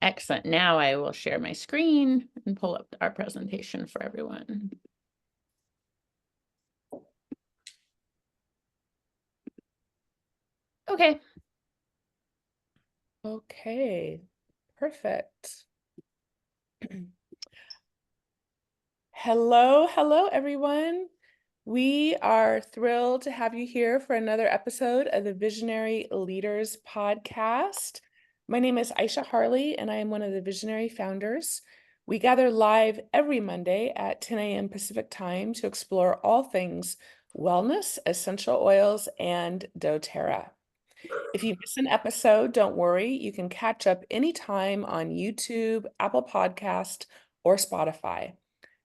Excellent. Now I will share my screen and pull up our presentation for everyone. Okay. Okay, perfect. Hello, everyone. We are thrilled to have you here for another episode of the Visionary Leaders Podcast. My name is Ariana Harley, and I am one of the Visionary founders. We gather live every Monday at 10 a.m. Pacific time to explore all things wellness, essential oils, and dōTERRA. If you miss an episode, don't worry. You can catch up anytime on YouTube, Apple Podcast, or Spotify.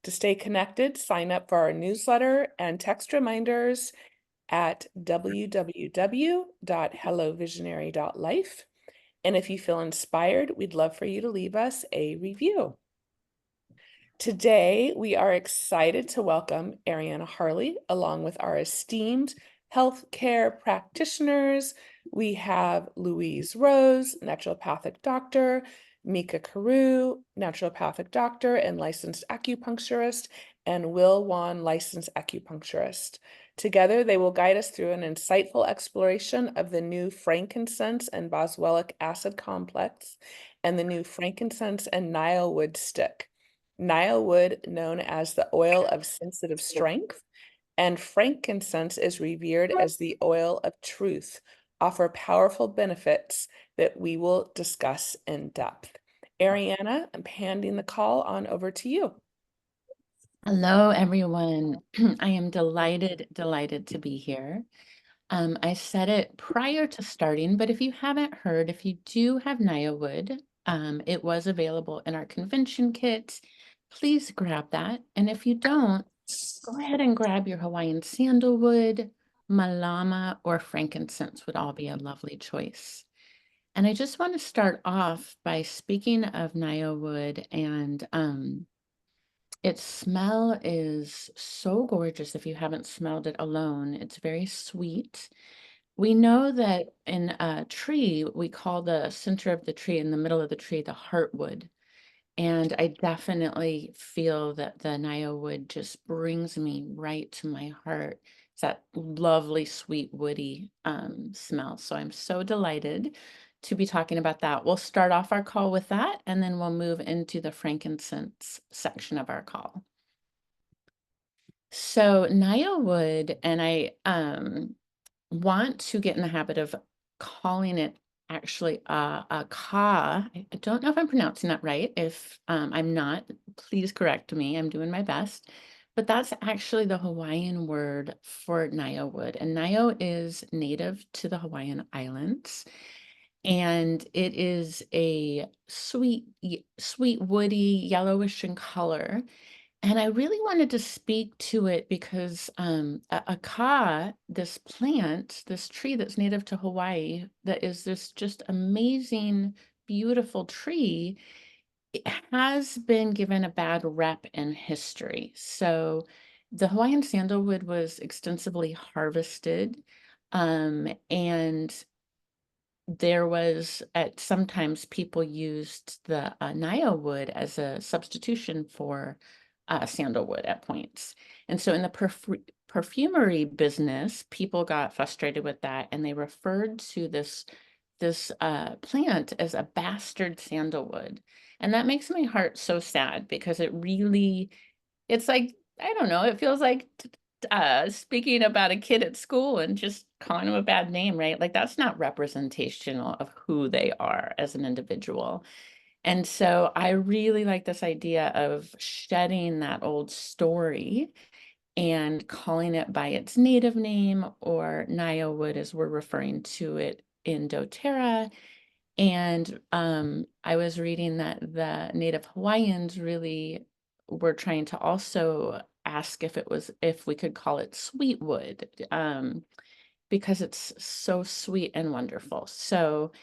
To stay connected, sign up for our newsletter and text reminders at www.hellovisionary.life. And if you feel inspired, we'd love for you to leave us a review. Today, we are excited to welcome Ariana Harley, along with our esteemed healthcare practitioners. We have Louise Rose, naturopathic doctor, Mica Carew, naturopathic doctor and licensed acupuncturist, and Will Wan, licensed acupuncturist. Together, they will guide us through an insightful exploration of the new Frankincense and Boswellic Acid Complex and the new Frankincense and Naio Wood Stick. Naio wood, known as the oil of sensitive strength, and frankincense is revered as the oil of truth, offer powerful benefits that we will discuss in depth. Ariana, I'm handing the call on over to you. Hello, everyone. I am delighted to be here. I said it prior to starting, but if you haven't heard, if you do have Naio wood, it was available in our convention kit. Please grab that. And if you don't, go ahead and grab your Hawaiian sandalwood, malama, or frankincense would all be a lovely choice. And I just want to start off by speaking of Naio wood, and its smell is so gorgeous if you haven't smelled it alone. It's very sweet. We know that in a tree, we call the center of the tree, in the middle of the tree, the heartwood. And I definitely feel that the Naio wood just brings me right to my heart. It's that lovely, sweet, woody smell. So I'm so delighted to be talking about that. We'll start off our call with that, and then we'll move into the frankincense section of our call. So Naio wood, and I want to get in the habit of calling it actually a ka. I don't know if I'm pronouncing that right. If I'm not, please correct me. I'm doing my best. But that's actually the Hawaiian word for Naio wood. And Naio is native to the Hawaiian Islands. And it is a sweet, woody, yellowish in color. And I really wanted to speak to it because a ka, this plant, this tree that's native to Hawaii, that is this just amazing, beautiful tree, it has been given a bad rep in history. So the Hawaiian sandalwood was extensively harvested, and there was sometimes people used the Naio wood as a substitution for sandalwood at points. And so in the perfumery business, people got frustrated with that, and they referred to this plant as a bastard sandalwood. And that makes my heart so sad because it's like, I don't know, it feels like speaking about a kid at school and just calling them a bad name, right? Like that's not representational of who they are as an individual. And so I really like this idea of shedding that old story and calling it by its native name, or Naio wood as we're referring to it in dōTERRA. And I was reading that the Native Hawaiians really were trying to also ask if we could call it sweet wood, because it's so sweet and wonderful. So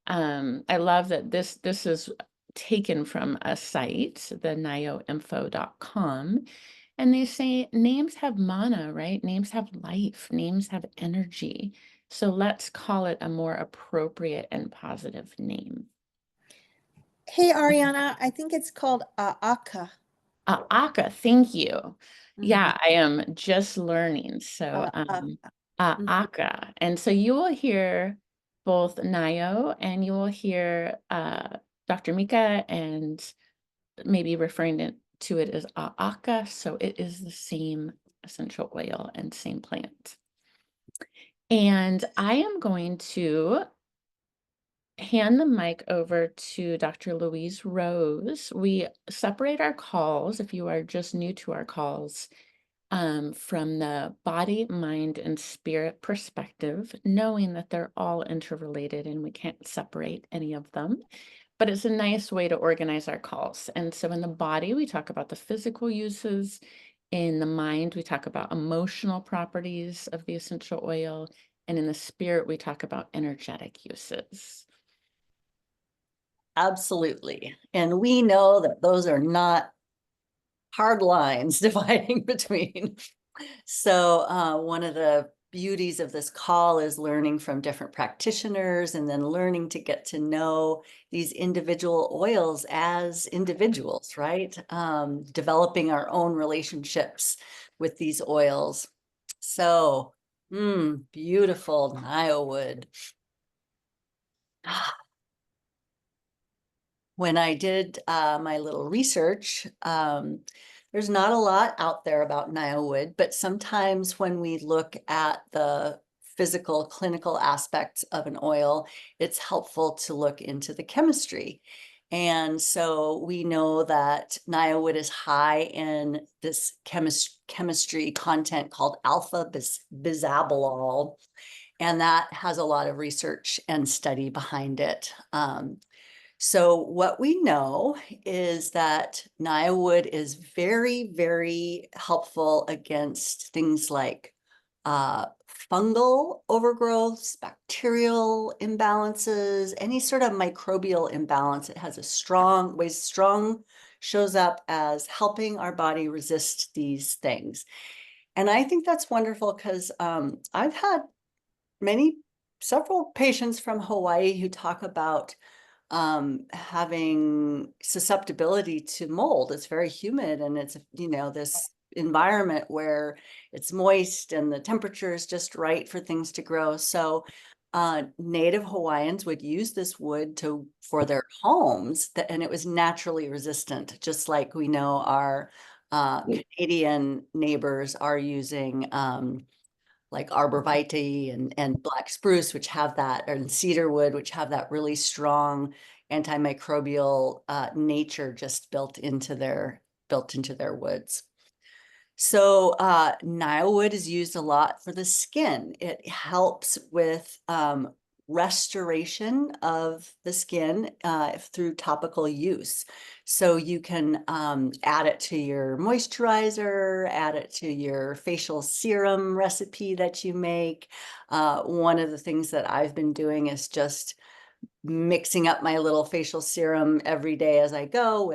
I love that this is taken from a site, the naioinfo.com, and they say names have mana, right? Names have life, names have energy. So let's call it a more appropriate and positive name. Hey Ariana, I think it's called Aka. Aka, thank you. Mhm. Yeah, I am just learning. So, Mhm. Aka. And so you will hear both Naio and you will hear Dr. Mica and maybe referring to it as Aka. So it is the same essential oil and same plant. And I am going to hand the mic over to Dr. Louise Rose. We separate our calls, if you are just new to our calls, from the body, mind, and spirit perspective, knowing that they're all interrelated and we can't separate any of them. But it's a nice way to organize our calls. And so in the body, we talk about the physical uses. In the mind, we talk about emotional properties of the essential oil. And in the spirit, we talk about energetic uses. Absolutely. And we know that those are not hard lines dividing between. So one of the beauties of this call is learning from different practitioners and then learning to get to know these individual oils as individuals, right? Developing our own relationships with these oils. So, beautiful Naio wood. When I did my little research, there's not a lot out there about Naio wood, but sometimes when we look at the physical, clinical aspects of an oil, it's helpful to look into the chemistry. And so we know that Naio wood is high in this chemistry content called alpha bisabolol, and that has a lot of research and study behind it. So what we know is that Naia wood is very, very helpful against things like fungal overgrowths, bacterial imbalances, any sort of microbial imbalance. It has a strong shows up as helping our body resist these things. And I think that's wonderful because I've had several patients from Hawaii who talk about having susceptibility to mold. It's very humid and it's, this environment where it's moist and the temperature is just right for things to grow. So native Hawaiians would use this wood for their homes, and it was naturally resistant, just like we know our Canadian neighbors are using like arborvitae and black spruce, which have that, and cedar wood, which have that really strong antimicrobial nature just built into their woods. So Naio wood is used a lot for the skin. It helps with restoration of the skin through topical use. So you can add it to your moisturizer, add it to your facial serum recipe that you make. One of the things that I've been doing is just mixing up my little facial serum every day as I go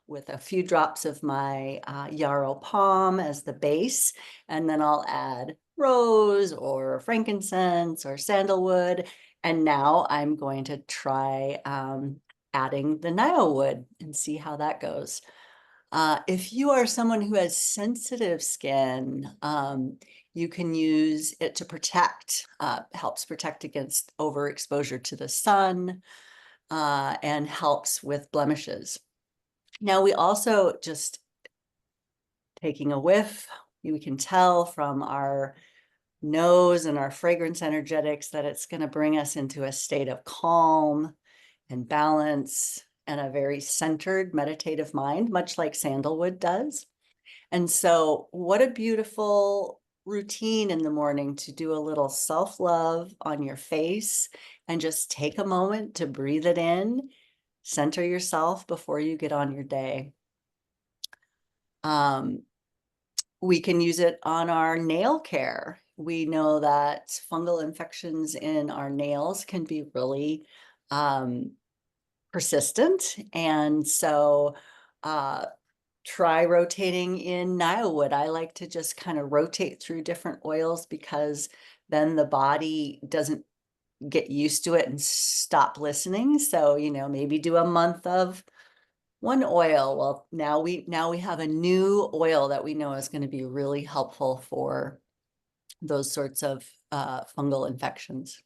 with a few drops of my yarrow palm as the base, and then I'll add rose or frankincense or sandalwood. And now I'm going to try adding the Naio wood and see how that goes. If you are someone who has sensitive skin, you can use it to protect, helps protect against overexposure to the sun, and helps with blemishes. Now, we also just taking a whiff, we can tell from our nose and our fragrance energetics that it's going to bring us into a state of calm and balance and a very centered meditative mind, much like sandalwood does. And so what a beautiful routine in the morning to do a little self-love on your face and just take a moment to breathe it in, center yourself before you get on your day. We can use it on our nail care. We know that fungal infections in our nails can be really persistent. And so try rotating in Naio wood. I like to just kind of rotate through different oils because then the body doesn't get used to it and stop listening. So, maybe do a month of one oil. Well, now we have a new oil that we know is going to be really helpful for those sorts of fungal infections.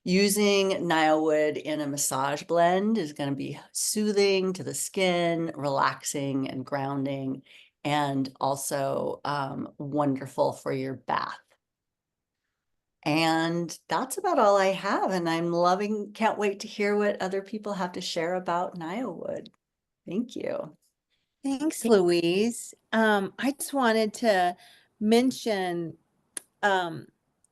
Using Naio wood in a massage blend is going to be soothing to the skin, relaxing and grounding, and also wonderful for your bath. And that's about all I have. And can't wait to hear what other people have to share about Naio wood. Thank you. Thanks, Louise. I just wanted to mention,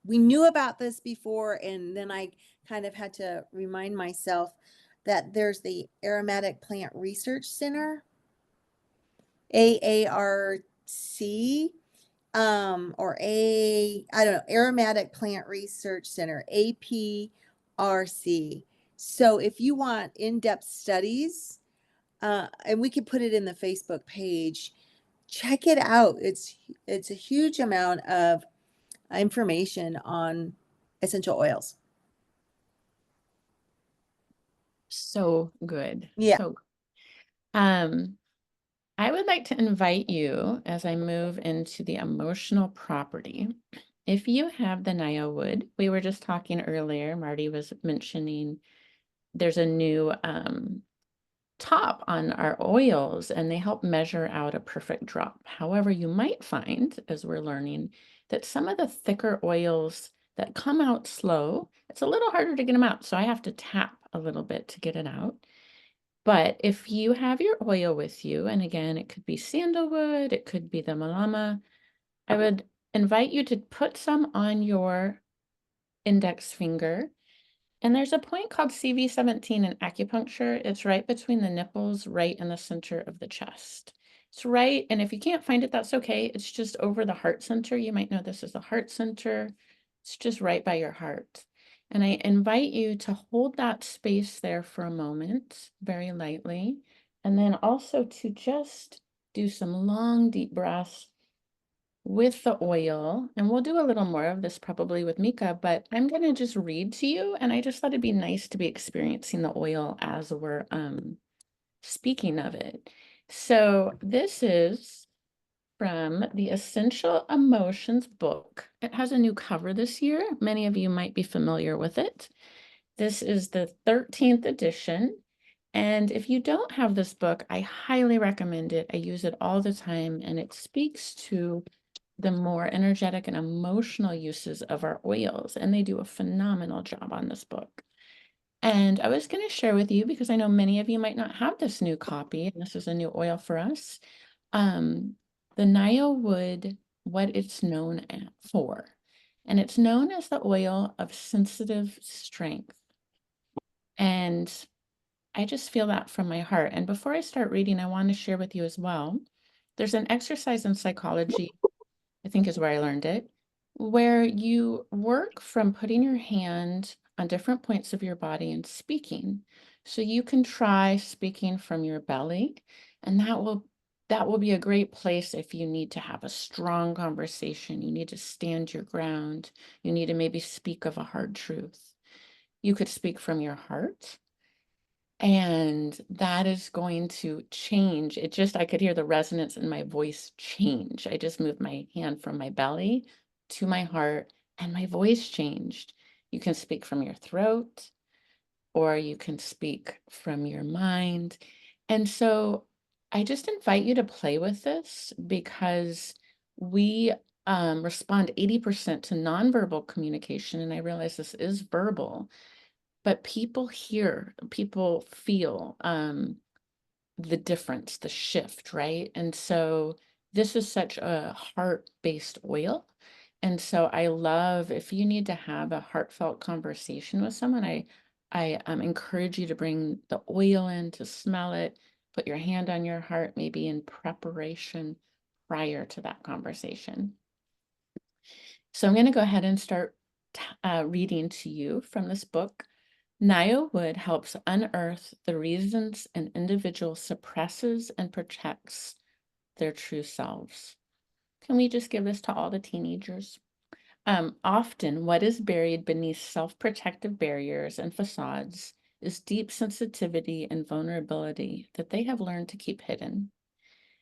we knew about this before, and then I kind of had to remind myself that there's the Aromatic Plant Research Center, AARC, I don't know, Aromatic Plant Research Center, APRC. So if you want in-depth studies, and we could put it in the Facebook page, check it out. It's a huge amount of information on essential oils. So good. Yeah. So, I would like to invite you as I move into the emotional property. If you have the Naio wood, we were just talking earlier, Marty was mentioning there's a new top on our oils, and they help measure out a perfect drop. However, you might find, as we're learning, that some of the thicker oils that come out slow, it's a little harder to get them out. So I have to tap a little bit to get it out. But if you have your oil with you, and again, it could be sandalwood, it could be the malama, I would invite you to put some on your index finger. And there's a point called CV17 in acupuncture. It's right between the nipples, right in the center of the chest. It's right, and if you can't find it, that's okay. It's just over the heart center. You might know this is the heart center. It's just right by your heart. And I invite you to hold that space there for a moment, very lightly. And then also to just do some long, deep breaths with the oil. And we'll do a little more of this probably with Mica, but I'm going to just read to you. And I just thought it'd be nice to be experiencing the oil as we're speaking of it. So this is from the Essential Emotions book. It has a new cover this year. Many of you might be familiar with it. This is the 13th edition. And if you don't have this book, I highly recommend it. I use it all the time, and it speaks to the more energetic and emotional uses of our oils. And they do a phenomenal job on this book. And I was going to share with you, because I know many of you might not have this new copy, and this is a new oil for us. The Naio wood, what it's known for. And it's known as the oil of sensitive strength. And I just feel that from my heart. And before I start reading, I want to share with you as well. There's an exercise in psychology, I think is where I learned it, where you work from putting your hand on different points of your body and speaking. So you can try speaking from your belly, and that will be a great place if you need to have a strong conversation. You need to stand your ground. You need to maybe speak of a hard truth. You could speak from your heart, and that is going to change. I could hear the resonance in my voice change. I just moved my hand from my belly to my heart, and my voice changed. You can speak from your throat, or you can speak from your mind. And so I just invite you to play with this, because we respond 80% to nonverbal communication. And I realize this is verbal, but people hear, people feel the difference, the shift, right? And so this is such a heart-based oil. And so I love, if you need to have a heartfelt conversation with someone, I encourage you to bring the oil in, to smell it, put your hand on your heart, maybe in preparation prior to that conversation. So I'm going to go ahead and start reading to you from this book. Naio wood helps unearth the reasons an individual suppresses and protects their true selves. Can we just give this to all the teenagers? Often, what is buried beneath self-protective barriers and facades is deep sensitivity and vulnerability that they have learned to keep hidden.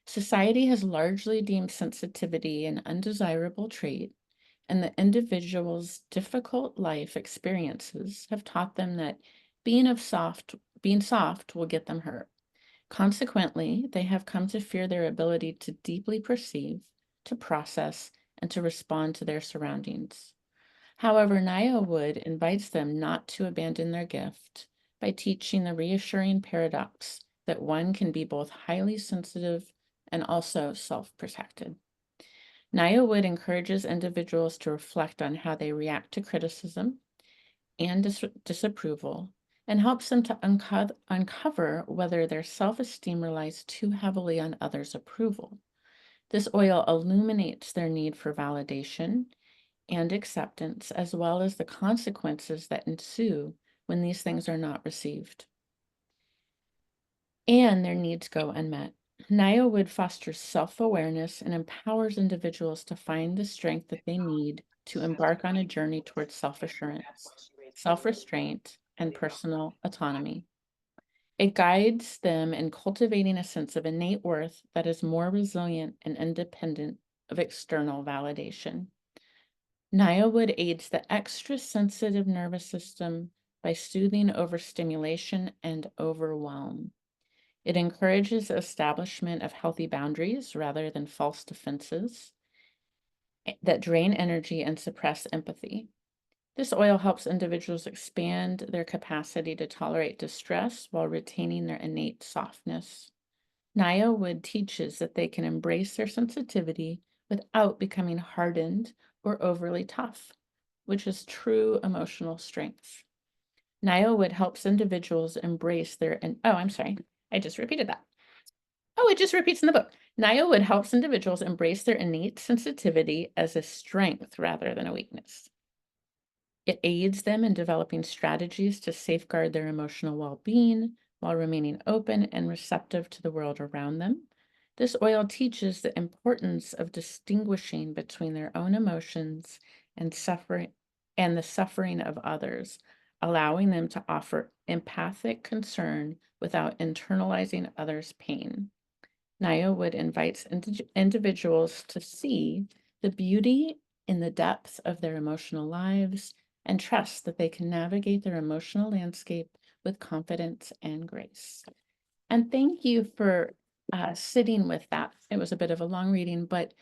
Society has largely deemed sensitivity an undesirable trait, and the individual's difficult life experiences have taught them that being soft will get them hurt. Consequently, they have come to fear their ability to deeply perceive, to process, and to respond to their surroundings. However, Naio Wood invites them not to abandon their gift by teaching the reassuring paradox that one can be both highly sensitive and also self-protected. Naio Wood encourages individuals to reflect on how they react to criticism and disapproval, and helps them to uncover whether their self-esteem relies too heavily on others' approval. This oil illuminates their need for validation and acceptance, as well as the consequences that ensue when these things are not received and their needs go unmet. Naio Wood fosters self-awareness and empowers individuals to find the strength that they need to embark on a journey towards self-assurance, self-restraint, and personal autonomy. It guides them in cultivating a sense of innate worth that is more resilient and independent of external validation. Naio Wood aids the extra sensitive nervous system by soothing overstimulation and overwhelm. It encourages the establishment of healthy boundaries rather than false defenses that drain energy and suppress empathy. This oil helps individuals expand their capacity to tolerate distress while retaining their innate softness. Naio Wood teaches that they can embrace their sensitivity without becoming hardened or overly tough, which is true emotional strength. Naio Wood helps individuals embrace I'm sorry, I just repeated that. Oh, it just repeats in the book. Naio Wood helps individuals embrace their innate sensitivity as a strength rather than a weakness. It aids them in developing strategies to safeguard their emotional well-being while remaining open and receptive to the world around them. This oil teaches the importance of distinguishing between their own emotions and the suffering of others, allowing them to offer empathic concern without internalizing others' pain. Naio Wood invites individuals to see the beauty in the depth of their emotional lives and trust that they can navigate their emotional landscape with confidence and grace. And thank you for sitting with that. It was a bit of a long reading, but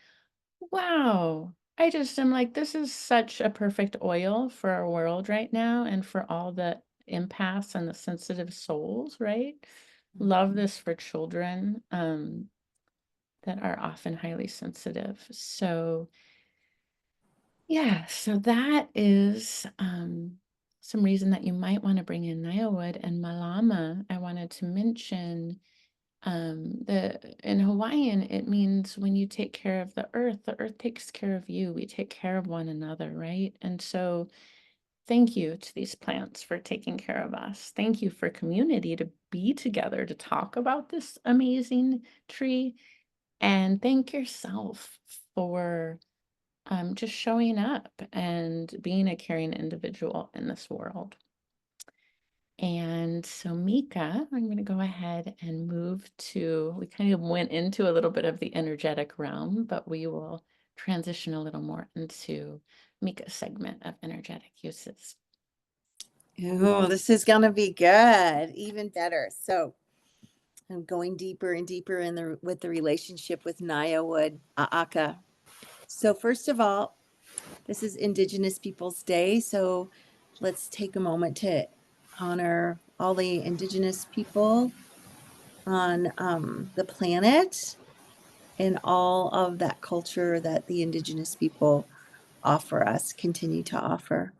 wow, I just am like, this is such a perfect oil for our world right now and for all the empaths and the sensitive souls, right? Love this for children that are often highly sensitive. So yeah, so that is some reason that you might want to bring in Naio Wood. And Malama, I wanted to mention in Hawaiian, it means when you take care of the earth takes care of you. We take care of one another, right? And so thank you to these plants for taking care of us. Thank you for community to be together to talk about this amazing tree. And thank yourself for just showing up and being a caring individual in this world. And so Mica, I'm going to go ahead and move to, we kind of went into a little bit of the energetic realm, but we will transition a little more into Mica's segment of energetic uses. Oh, this is going to be good, even better. So I'm going deeper and deeper with the relationship with Naio Wood, A'aka. So first of all, this is Indigenous Peoples Day, so let's take a moment to honor all the Indigenous people on the planet and all of that culture that the Indigenous people continue to offer.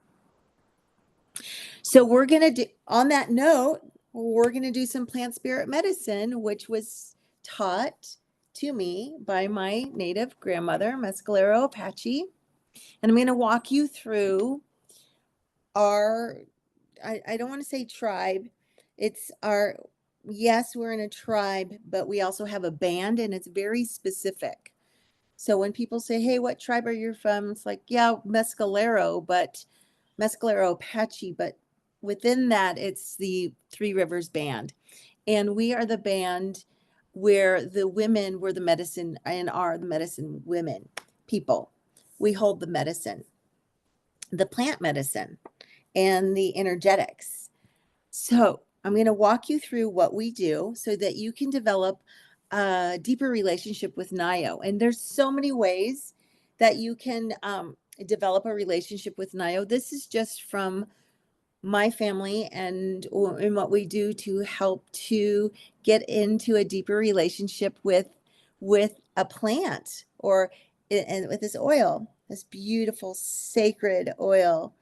So we're going to do, on that note, we're going to do some plant spirit medicine, which was taught to me by my native grandmother, Mescalero Apache. And I'm going to walk you through our, I don't want to say tribe. It's our, yes, we're in a tribe, but we also have a band and it's very specific. So when people say, hey, what tribe are you from? It's like, yeah, Mescalero, but Mescalero Apache, but within that, it's the Three Rivers Band. And we are the band where the women were the medicine and are the medicine women people. We hold the medicine, the plant medicine, and the energetics. So I'm going to walk you through what we do so that you can develop a deeper relationship with Naio. And there's so many ways that you can develop a relationship with Naio. This is just from my family and what we do to help to get into a deeper relationship with a plant or and with this oil, this beautiful sacred oil.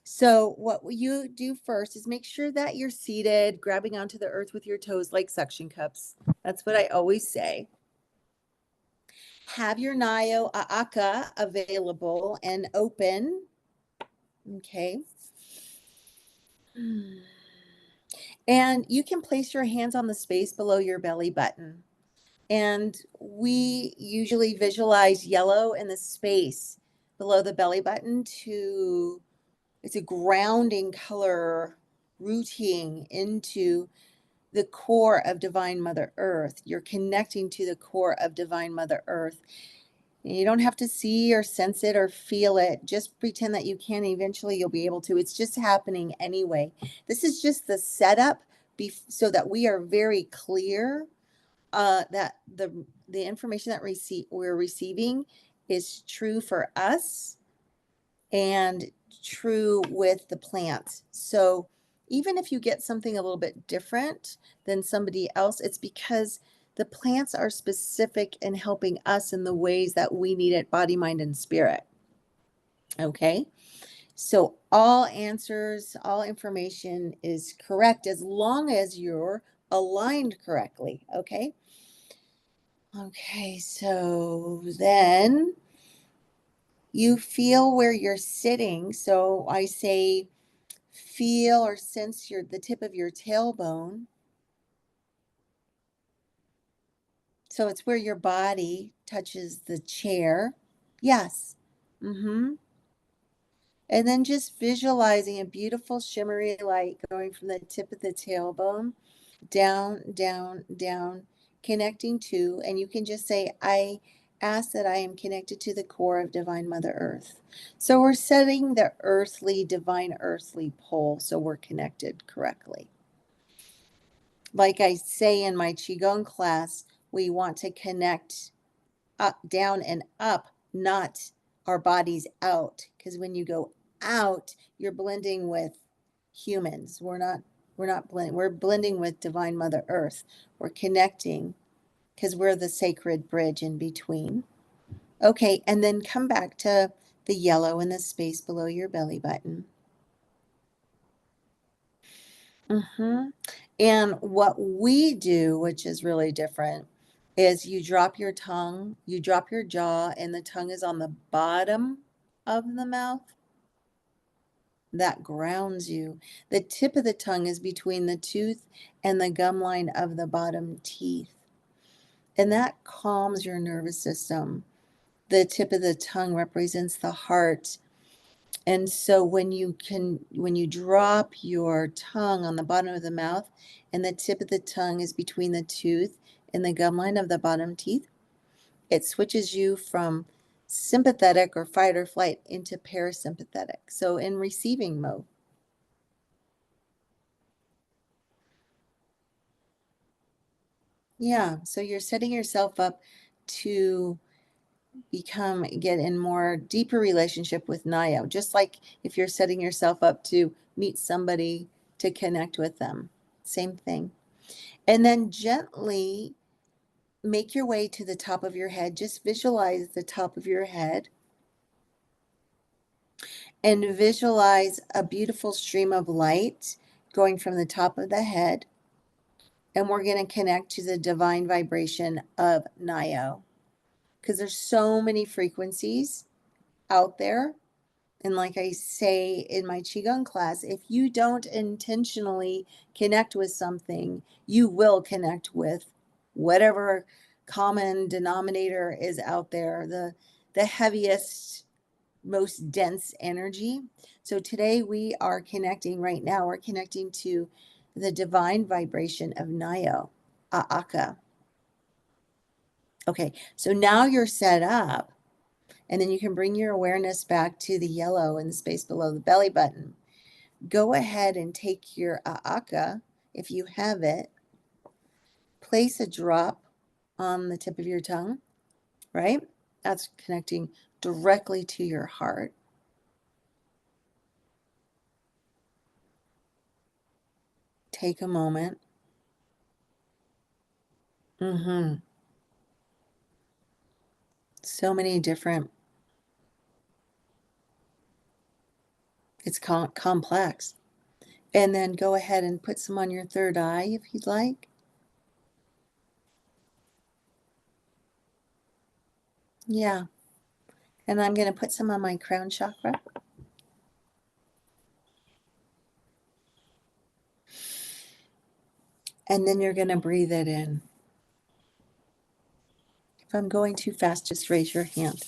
So what you do first is make sure that you're seated, grabbing onto the earth with your toes like suction cups. That's what I always say. Have your Naio A'aka available and open. Okay. And you can place your hands on the space below your belly button. And we usually visualize yellow in the space below the belly button to, it's a grounding color rooting into the core of Divine Mother Earth. You're connecting to the core of Divine Mother Earth. You don't have to see or sense it or feel it. Just pretend that you can. Eventually, you'll be able to. It's just happening anyway. This is just the setup so that we are very clear that the information that we're receiving is true for us and true with the plants. So even if you get something a little bit different than somebody else, it's because the plants are specific in helping us in the ways that we need it, body, mind, and spirit. Okay. So all answers, all information is correct as long as you're aligned correctly. Okay. Okay. So then you feel where you're sitting. So I say, feel or sense the tip of your tailbone. So it's where your body touches the chair. Yes. Mm-hmm. And then just visualizing a beautiful shimmery light going from the tip of the tailbone down, down, down, connecting to, and you can just say, I ask that I am connected to the core of Divine Mother Earth. So we're setting the earthly, divine earthly pole so we're connected correctly. Like I say in my Qigong class, we want to connect up, down, and up, not our bodies out. Because when you go out, you're blending with humans. We're not blending. We're blending with Divine Mother Earth. We're connecting because we're the sacred bridge in between. Okay, and then come back to the yellow in the space below your belly button. Mm-hmm. And what we do, which is really different, is you drop your tongue, you drop your jaw, and the tongue is on the bottom of the mouth. That grounds you. The tip of the tongue is between the tooth and the gum line of the bottom teeth. And that calms your nervous system. The tip of the tongue represents the heart. And so when you drop your tongue on the bottom of the mouth and the tip of the tongue is between the tooth and the gum line of the bottom teeth, it switches you from sympathetic or fight or flight into parasympathetic. So in receiving mode. Yeah, so you're setting yourself up to get in more deeper relationship with Naio, just like if you're setting yourself up to meet somebody to connect with them. Same thing. And then gently make your way to the top of your head. Just visualize the top of your head and visualize a beautiful stream of light going from the top of the head. And we're going to connect to the divine vibration of Naio because there's so many frequencies out there. And like I say in my Qigong class, if you don't intentionally connect with something, you will connect with whatever common denominator is out there, the heaviest, most dense energy. So today we are connecting, right now, we're connecting to the divine vibration of Naio, A'aka. Okay, so now you're set up, and then you can bring your awareness back to the yellow in the space below the belly button. Go ahead and take your A'aka, if you have it, place a drop on the tip of your tongue, right? That's connecting directly to your heart. Take a moment. So many different, it's complex. And then go ahead and put some on your third eye if you'd like. Yeah. And I'm going to put some on my crown chakra. And then you're going to breathe it in. If I'm going too fast, just raise your hand.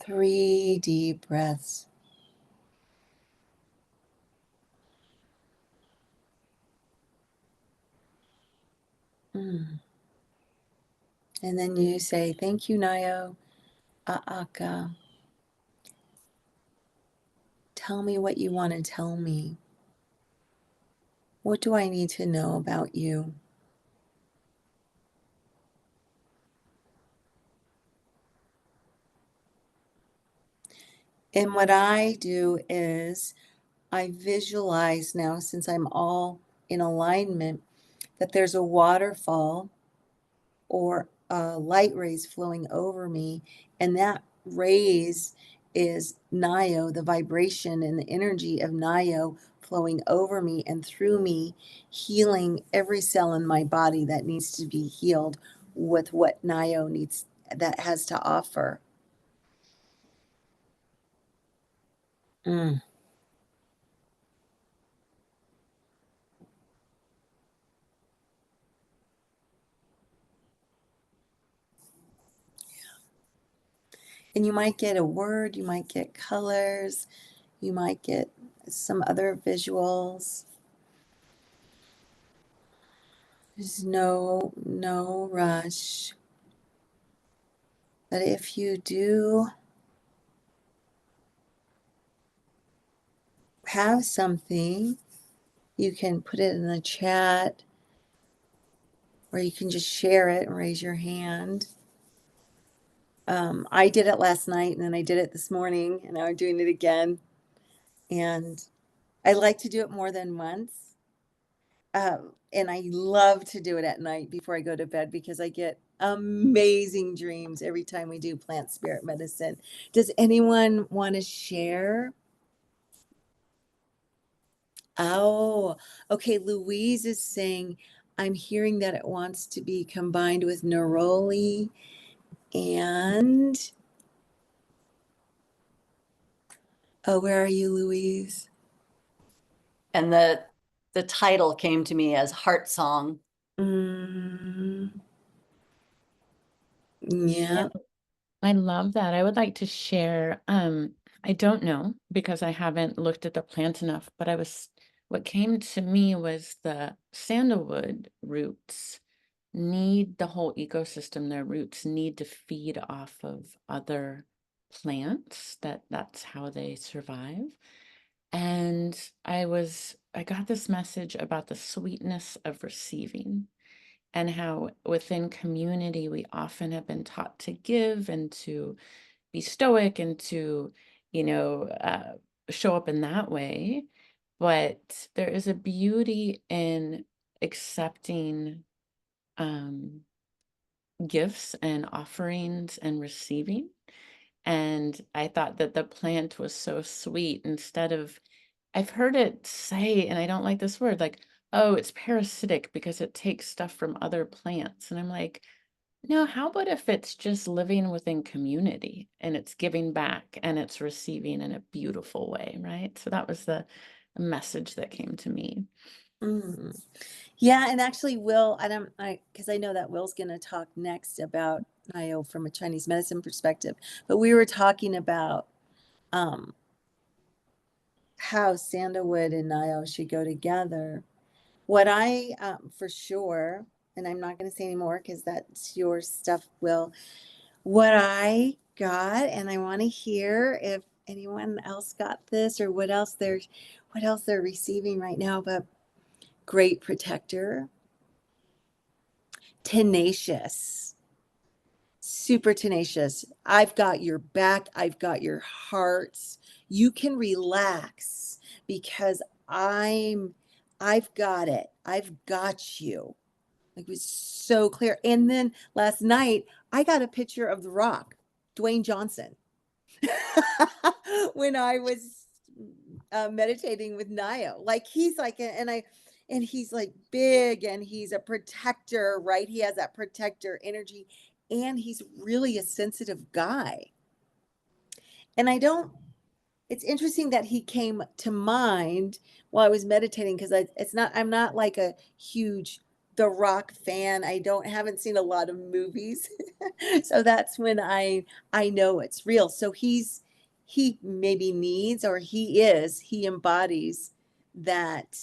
3 deep breaths. And then you say, thank you, Naio, A'aka. Tell me what you want to tell me. What do I need to know about you? And what I do is I visualize now, since I'm all in alignment, that there's a waterfall or light rays flowing over me. And that rays is Naio, the vibration and the energy of Naio flowing over me and through me, healing every cell in my body that needs to be healed with what Naio needs, that has to offer. And you might get a word, you might get colors, you might get some other visuals. There's no rush. But if you do have something, you can put it in the chat, or you can just share it and raise your hand. I did it last night, and then I did it this morning, and now I'm doing it again. And I like to do it more than once. And I love to do it at night before I go to bed because I get amazing dreams every time we do plant spirit medicine. Does anyone want to share? Oh, okay. Louise is saying, I'm hearing that it wants to be combined with neroli and, oh, where are you, Louise? And the title came to me as Heart Song. Yeah. I love that. I would like to share, I don't know because I haven't looked at the plant enough, but what came to me was the sandalwood roots need the whole ecosystem. Their roots need to feed off of other plants. That's how they survive. And I got this message about the sweetness of receiving, and how within community we often have been taught to give and to be stoic and to, show up in that way. But there is a beauty in accepting gifts and offerings and receiving. And I thought that the plant was so sweet. I've heard it say, and I don't like this word, like, oh, it's parasitic because it takes stuff from other plants. And I'm like, no, how about if it's just living within community and it's giving back and it's receiving in a beautiful way, right? So that was the message that came to me. Mm. Yeah, and actually, Will, because I know that Will's going to talk next about Naio from a Chinese medicine perspective, but we were talking about um, how sandalwood and Naio should go together. What I, for sure, and I'm not going to say anymore because that's your stuff, Will. What I got, and I want to hear if anyone else got this or what else they're receiving right now, but great protector, tenacious, super tenacious. I've got your back. I've got your hearts. You can relax because I've got it. I've got you. Like, it was so clear. And then last night, I got a picture of The Rock, Dwayne Johnson, when I was meditating with Naio. Like, he's like, and he's like big and he's a protector, right? He has that protector energy and he's really a sensitive guy. And it's interesting that he came to mind while I was meditating because I'm not like a huge The Rock fan. Haven't seen a lot of movies. So that's when I know it's real. So he maybe needs, or he embodies that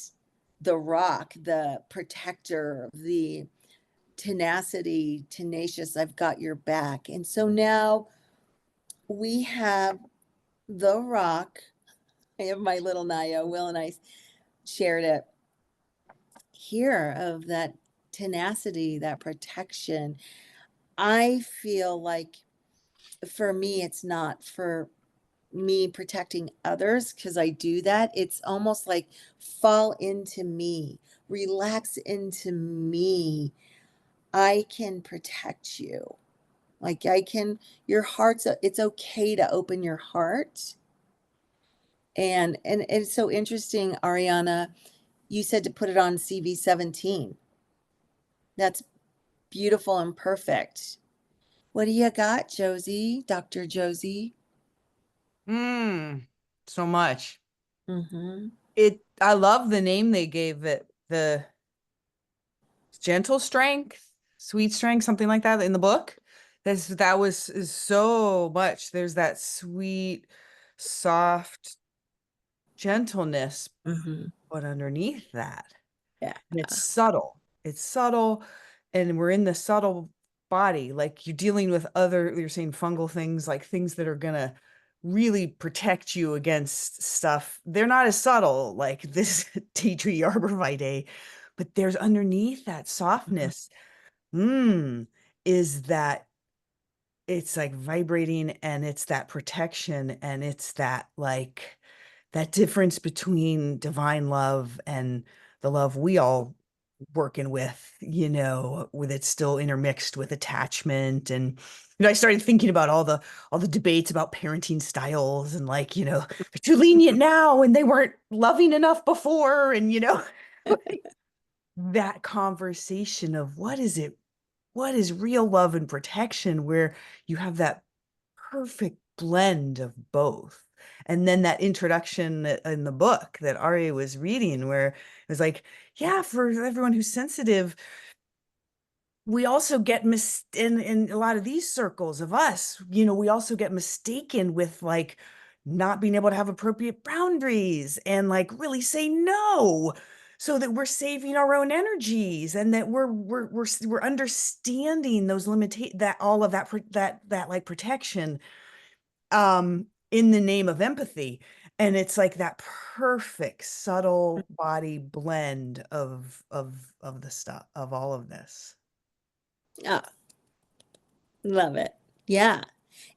The Rock, the protector, the tenacity, tenacious, I've got your back. And so now we have The Rock. I have my little Naio. Will and I shared it here of that tenacity, that protection. I feel like for me, it's not for me protecting others because I do that. It's almost like fall into me, relax into me. I can protect you. Like your heart's, it's okay to open your heart. And it's so interesting, Ariana, you said to put it on CV17. That's beautiful and perfect. What do you got, Josie? Dr. Josie? So much. Mm-hmm. I love the name they gave it, the gentle strength, sweet strength, something like that in the book. That was is so much. There's that sweet, soft gentleness, Mm-hmm. but underneath that, Yeah. and it's subtle. It's subtle, and we're in the subtle body. Like you're dealing with you're saying fungal things, like things that are gonna really protect you against stuff. They're not as subtle like this tea tree arborvitae, but there's underneath that softness. Is that it's like vibrating, and it's that protection, and it's that like that difference between divine love and the love we all working with, with it still intermixed with attachment. And I started thinking about all the debates about parenting styles, and like, they're too lenient now and they weren't loving enough before, and that conversation of what is real love and protection, where you have that perfect blend of both. And then that introduction in the book that Ari was reading, where it was like, yeah, for everyone who's sensitive, we also get in a lot of these circles of us, we also get mistaken with like not being able to have appropriate boundaries and like really say no, so that we're saving our own energies, and that we're understanding those limitations, that all of that like protection in the name of empathy. And it's like that perfect subtle body blend of the stuff of all of this. Oh, love it. Yeah.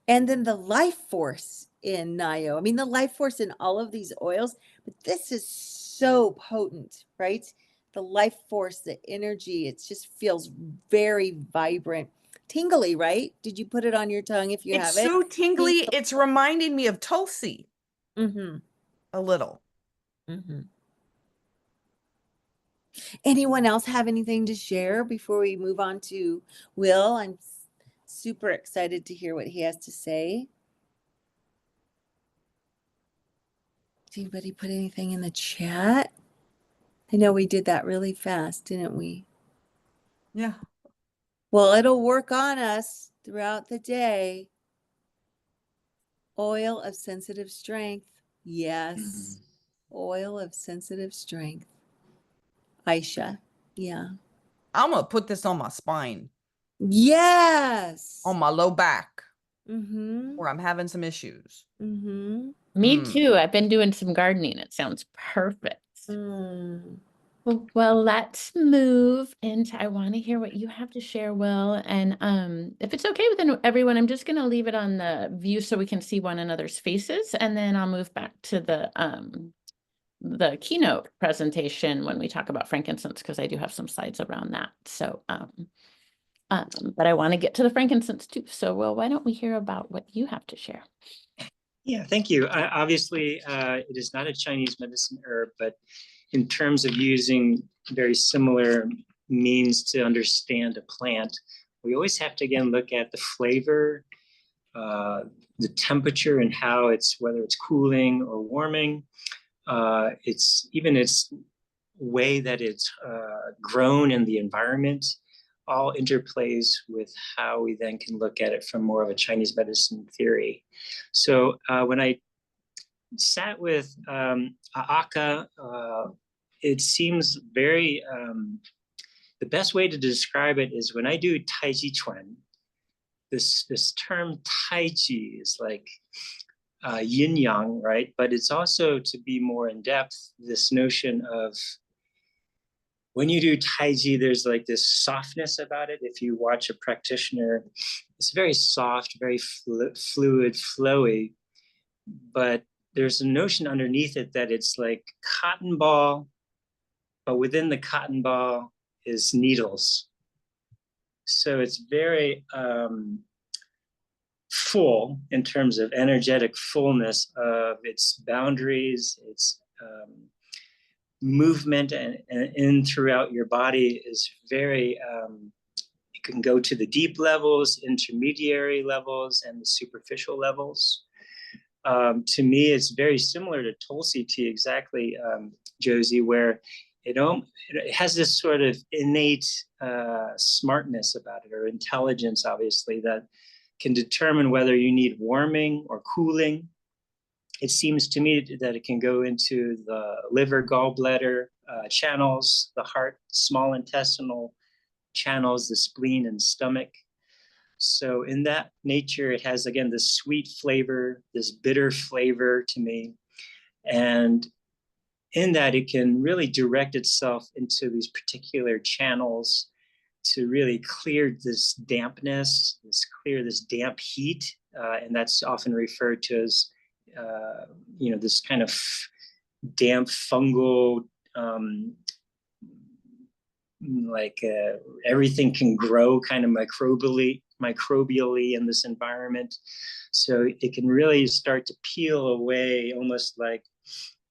And then the life force in Naio. I mean, the life force in all of these oils, but this is so potent, right? The life force, the energy, it just feels very vibrant, tingly, right? Did you put it on your tongue if you It's have it? so tingly. It's reminding me of Tulsi Mm-hmm. a little. Mm-hmm. Anyone else have anything to share before we move on to Will? I'm super excited to hear what he has to say. Did anybody put anything in the chat? I know we did that really fast, didn't we? Yeah. Well, it'll work on us throughout the day. Oil of sensitive strength. Yes. Oil of sensitive strength. Aisha. Yeah. I'm gonna put this on my spine, Yes. on my low back, Mm-hmm. where I'm having some issues. Mm-hmm. Me too. I've been doing some gardening. It sounds perfect. Mm. Well, let's move into, I want to hear what you have to share, Will. And if it's okay with everyone, I'm just going to leave it on the view so we can see one another's faces. And then I'll move back to the keynote presentation when we talk about frankincense, because I do have some slides around that. So, but I want to get to the frankincense too. So, Will, why don't we hear about what you have to share? Yeah, thank you. Obviously, it is not a Chinese medicine herb, but in terms of using very similar means to understand a plant, we always have to, again, look at the flavor, the temperature, and how it's, whether it's cooling or warming. It's way that it's grown in the environment, all interplays with how we then can look at it from more of a Chinese medicine theory. So when I sat with A'aka, it seems very, the best way to describe it is when I do Tai Chi Chuan, this term Tai Chi is like yin yang, right? But it's also, to be more in depth, this notion of when you do Tai Chi, there's like this softness about it. If you watch a practitioner, it's very soft, very fluid, flowy, but there's a notion underneath it that it's like cotton ball, but within the cotton ball is needles. So it's very full in terms of energetic fullness of its boundaries, its movement, and in throughout your body is very, it can go to the deep levels, intermediary levels, and the superficial levels. To me, it's very similar to Tulsi tea, exactly, Josie, where it has this sort of innate smartness about it, or intelligence, obviously, that can determine whether you need warming or cooling. It seems to me that it can go into the liver, gallbladder channels, the heart, small intestinal channels, the spleen and stomach. So in that nature, it has, again, this sweet flavor, this bitter flavor to me. And in that, it can really direct itself into these particular channels to really clear this dampness, this damp heat. And that's often referred to as, this kind of damp fungal, everything can grow kind of microbially in this environment. So it can really start to peel away, almost like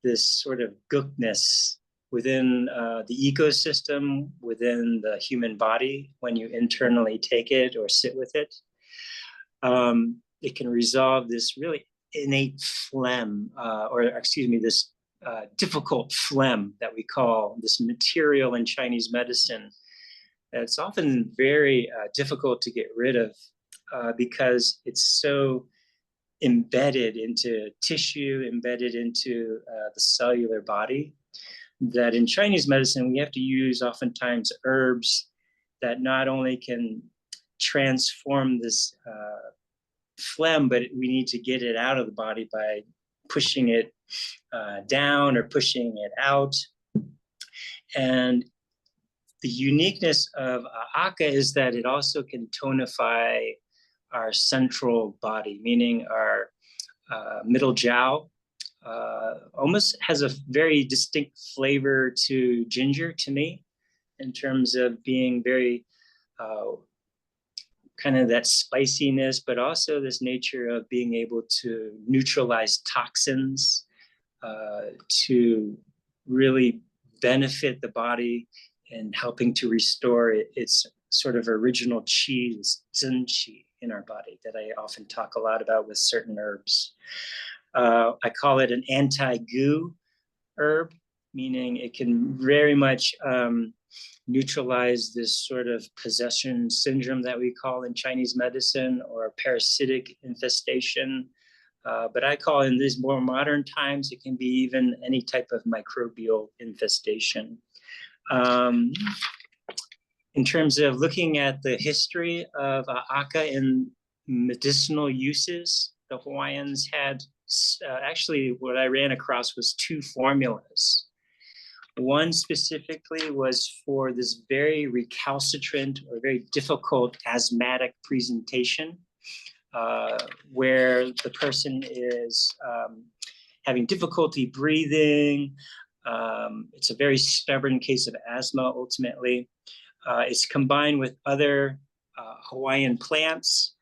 this sort of gookness within the ecosystem, within the human body, when you internally take it or sit with it. It can resolve this really innate phlegm, this difficult phlegm that we call this material in Chinese medicine. It's often very difficult to get rid of because it's so embedded into tissue, embedded into the cellular body, that in Chinese medicine, we have to use oftentimes herbs that not only can transform this phlegm, but we need to get it out of the body by pushing it down or pushing it out. And the uniqueness of A'aka is that it also can tonify our central body, meaning our middle jowl. Almost has a very distinct flavor to ginger to me, in terms of being very kind of that spiciness, but also this nature of being able to neutralize toxins, to really benefit the body and helping to restore its sort of original qi, zhen qi in our body that I often talk a lot about with certain herbs. I call it an anti-goo herb. meaning it can very much neutralize this sort of possession syndrome that we call in Chinese medicine, or parasitic infestation. But I call in these more modern times, it can be even any type of microbial infestation. In terms of looking at the history of aka in medicinal uses, the Hawaiians had actually what I ran across was 2 formulas. One specifically was for this very recalcitrant or very difficult asthmatic presentation, where the person is having difficulty breathing. It's a very stubborn case of asthma, ultimately. It's combined with other Hawaiian plants,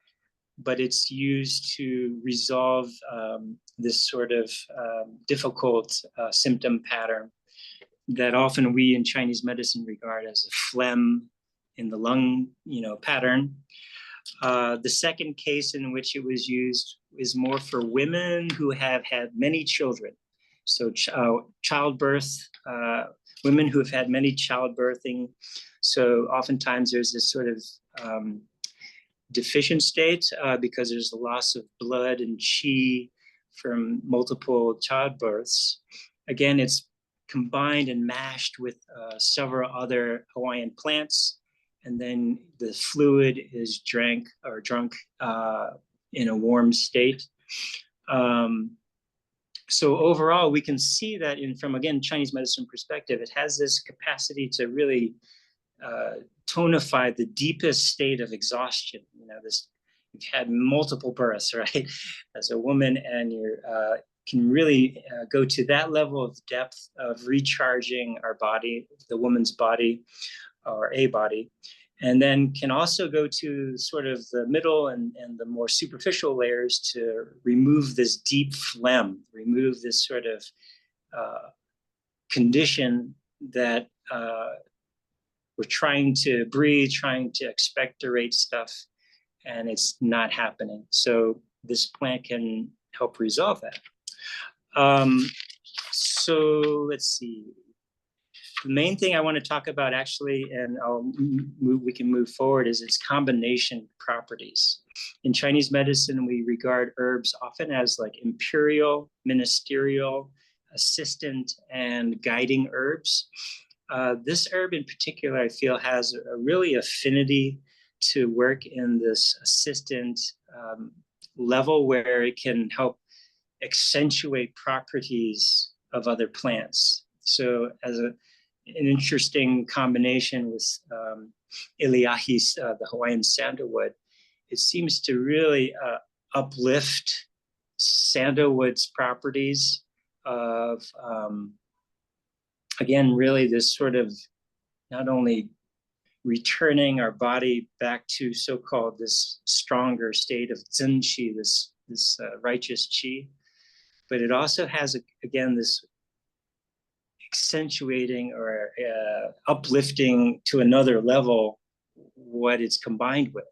but it's used to resolve this sort of difficult symptom pattern that often we in Chinese medicine regard as a phlegm in the lung, pattern. The second case in which it was used is more for women who have had many children. So childbirth, women who have had many childbirthing. So oftentimes there's this sort of deficient state because there's a loss of blood and qi from multiple childbirths. Again, it's combined and mashed with several other Hawaiian plants, and then the fluid is drunk in a warm state. So overall, we can see that from, again, Chinese medicine perspective, it has this capacity to really tonify the deepest state of exhaustion. You've had multiple births, right, as a woman, and you can really go to that level of depth of recharging our body, the woman's body, or a body, and then can also go to sort of the middle and the more superficial layers to remove this deep phlegm, remove this sort of condition that we're trying to breathe, trying to expectorate stuff, and it's not happening. So this plant can help resolve that. So let's see. The main thing I want to talk about, actually, and we can move forward, is its combination properties. In Chinese medicine, we regard herbs often as like imperial, ministerial, assistant, and guiding herbs. This herb in particular, I feel, has a really affinity to work in this assistant level where it can help accentuate properties of other plants. So as an interesting combination with Iliahis, the Hawaiian sandalwood, it seems to really uplift sandalwood's properties of, again, really this sort of not only returning our body back to so-called this stronger state of zen qi, this righteous qi, but it also has, again, this accentuating or uplifting to another level what it's combined with.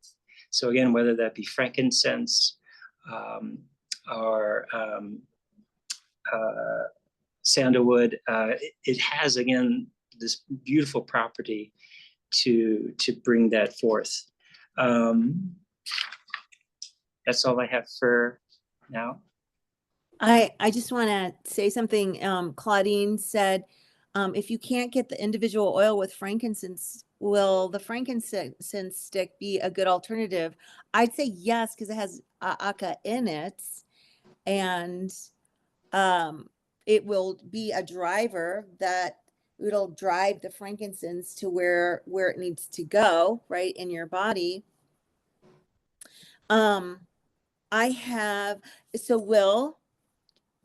So again, whether that be frankincense or sandalwood, it has, again, this beautiful property to bring that forth. That's all I have for now. I just want to say something. Claudine said, if you can't get the individual oil with frankincense, will the frankincense stick be a good alternative? I'd say yes, because it has aka in it, and it will be a driver that it'll drive the frankincense to where it needs to go, right, in your body. Will,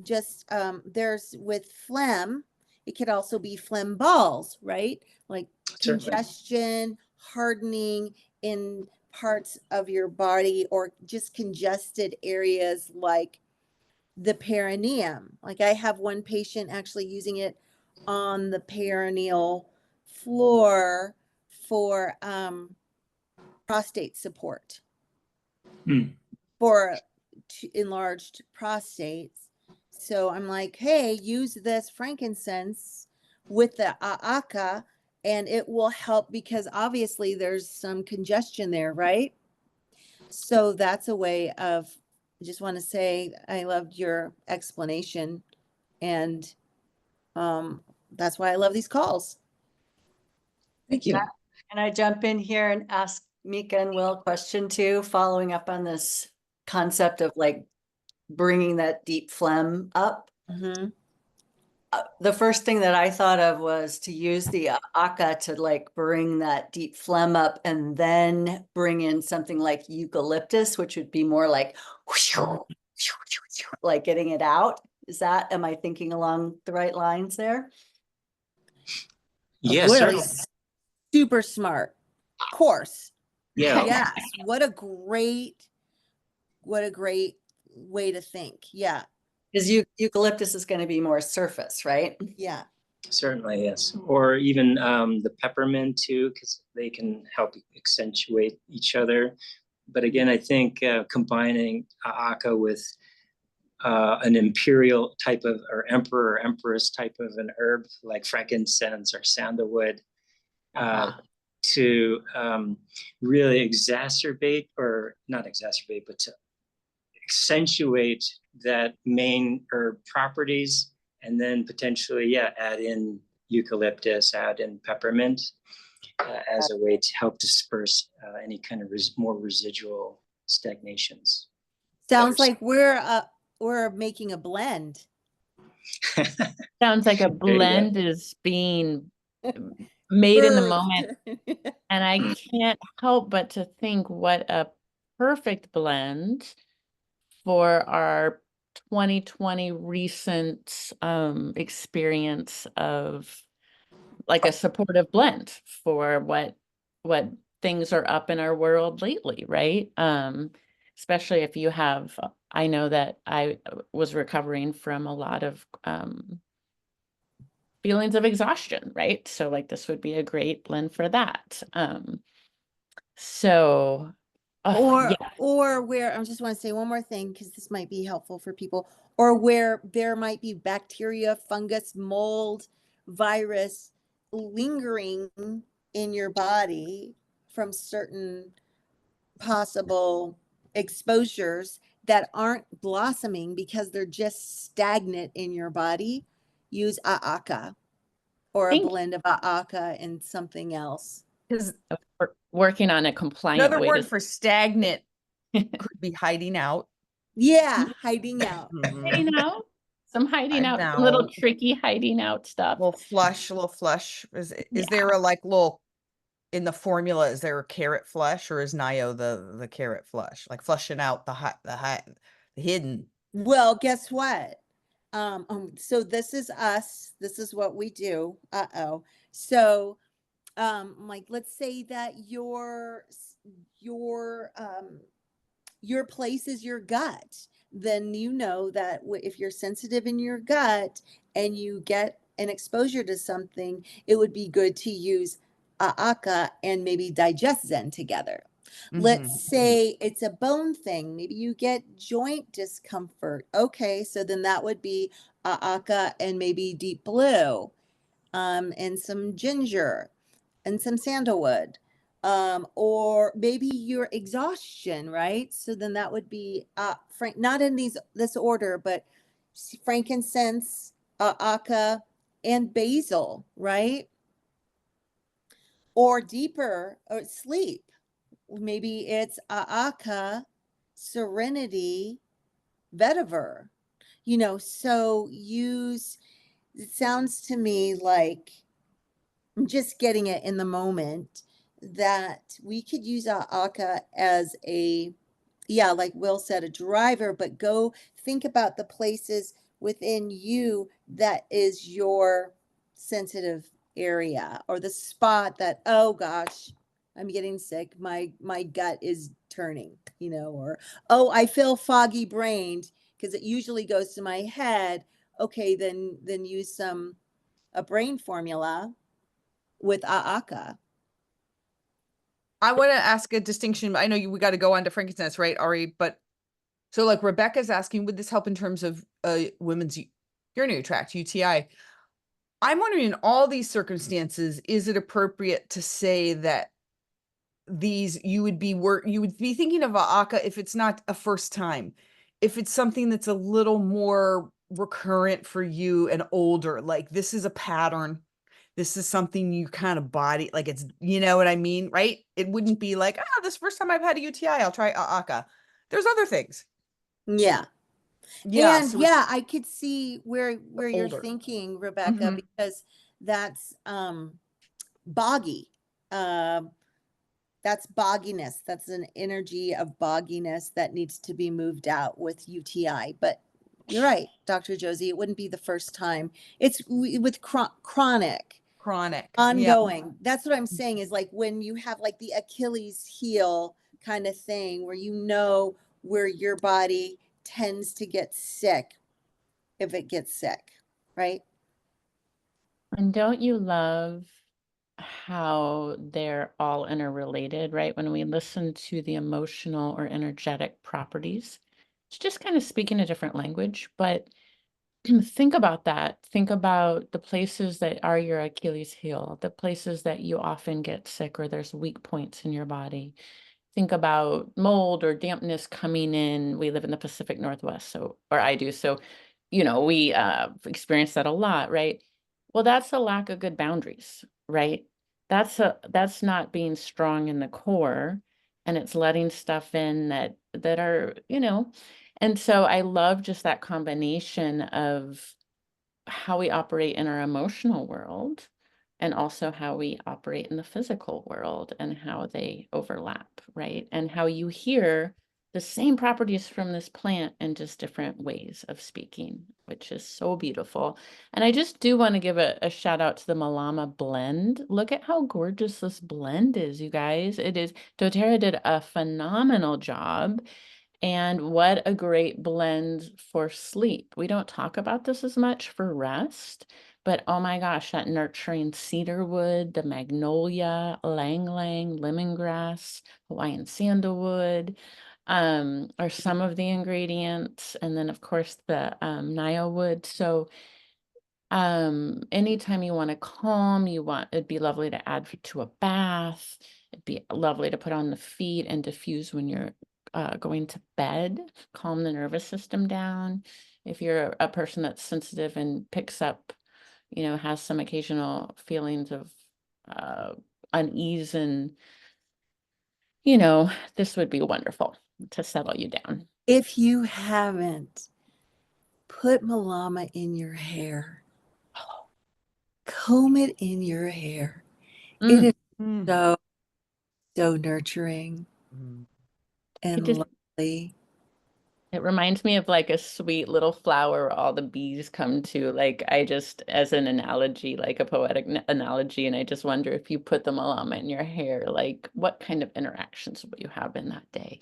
just there's with phlegm, it could also be phlegm balls, right? Like congestion, hardening in parts of your body, or just congested areas like the perineum. Like I have one patient actually using it on the perineal floor for prostate support, for enlarged prostates. So I'm like, hey, use this frankincense with the a'aka, and it will help because obviously there's some congestion there, right? So that's a way of, I just want to say, I loved your explanation, and that's why I love these calls. Thank you. Can I jump in here and ask Mica and Will a question too, following up on this concept of like bringing that deep phlegm up? Mm-hmm. The first thing that I thought of was to use the aka to like bring that deep phlegm up and then bring in something like eucalyptus, which would be more like getting it out. Am I thinking along the right lines there? Yes, Really certainly. super smart. Of course. Yeah. Yes. What a great way to think. Yeah. Because eucalyptus is going to be more surface, right? Yeah. Certainly, yes. Or even the peppermint too, because they can help accentuate each other. But again, I think combining a'aka with an imperial type of, or emperor or empress type of an herb like frankincense or sandalwood to really exacerbate, or not exacerbate, but to accentuate that main herb properties, and then potentially, add in eucalyptus, add in peppermint as a way to help disperse any kind of more residual stagnations. Sounds like we're making a blend. Sounds like a blend is being made in the moment. And I can't help but to think what a perfect blend for our 2020 recent experience of like a supportive blend for what things are up in our world lately, right? Especially if you have, I know that I was recovering from a lot of feelings of exhaustion, right? So like this would be a great blend for that. Or where, I just want to say one more thing, because this might be helpful for people, or where there might be bacteria, fungus, mold, virus lingering in your body from certain possible exposures that aren't blossoming because they're just stagnant in your body. Use a'aka or a blend of a'aka and something else. Because working on a compliant another way word for stagnant could be hiding out. Yeah, hiding out. Hiding out. Some hiding out, out. little tricky hiding out stuff. Little flush. Is there a like little in the formula? Is there a carrot flush, or is Naio the carrot flush, like flushing out the hidden? Well, guess what? So this is us. This is what we do. So, like, let's say that your place is your gut. Then you know that if you're sensitive in your gut and you get an exposure to something, it would be good to use a'aka and maybe digest zen together. Let's say it's a bone thing. Maybe you get joint discomfort. Okay, so then that would be a'aka and maybe deep blue, and some ginger and some sandalwood. Or maybe your exhaustion, right? So then that would be not in this order, but frankincense, a'aka, and basil, right? Or deeper, or sleep. Maybe it's a'aka, serenity, vetiver. So it sounds to me like I'm just getting it in the moment that we could use a'aka as like Will said, a driver, but go think about the places within you that is your sensitive area, or the spot that, oh gosh, I'm getting sick. My gut is turning, or, oh, I feel foggy brained, because it usually goes to my head. Okay, then use a brain formula with a'aka. I want to ask a distinction. I know we got to go on to frankincense, right, Ari? But so like Rebecca's asking, would this help in terms of women's urinary tract, UTI? I'm wondering, in all these circumstances, is it appropriate to say that you would be thinking of A'aka if it's not a first time, if it's something that's a little more recurrent for you and older, like this is a pattern, this is something you kind of body, like it's, you know what I mean, right? It wouldn't be like, this first time I've had a UTI, I'll try A'aka. There's other things. Yeah. Yeah. And So yeah, I could see where you're older. thinking, Rebecca, Mhm. because that's boggy. That's bogginess. That's an energy of bogginess that needs to be moved out with UTI. But you're right, Dr. Josie, it wouldn't be the first time. It's with chronic, Chronic. Yeah. ongoing. That's what I'm saying, is like when you have like the Achilles heel kind of thing, where you know where your body tends to get sick if it gets sick, right? And don't you love how they're all interrelated, right? When we listen to the emotional or energetic properties, it's just kind of speaking a different language, but think about that. Think about the places that are your Achilles heel, the places that you often get sick or there's weak points in your body. Think about mold or dampness coming in. We live in the Pacific Northwest, so, or I do. So, we experience that a lot, right? Well, that's a lack of good boundaries, right? That's not being strong in the core, and it's letting stuff in that are, and so I love just that combination of how we operate in our emotional world and also how we operate in the physical world and how they overlap, right? And how you hear the same properties from this plant in just different ways of speaking, which is so beautiful. And I just do want to give a shout out to the Malama blend. Look at how gorgeous this blend is, you guys. It is, dōTERRA did a phenomenal job. And what a great blend for sleep. We don't talk about this as much for rest, but oh my gosh, that nurturing cedarwood, the magnolia, lang lang, lemongrass, Hawaiian sandalwood, are some of the ingredients. And then of course the Naio wood. So anytime you want to calm, it'd be lovely to add to a bath. It'd be lovely to put on the feet and diffuse when you're going to bed, calm the nervous system down. If you're a person that's sensitive and picks up, has some occasional feelings of unease, and, this would be wonderful to settle you down. If you haven't, put Malama in your hair. Comb it in your hair. It is so nurturing and lovely. It reminds me of like a sweet little flower all the bees come to. Like, I just, as an analogy, like a poetic analogy, and I just wonder if you put the Malama in your hair, like what kind of interactions will you have in that day,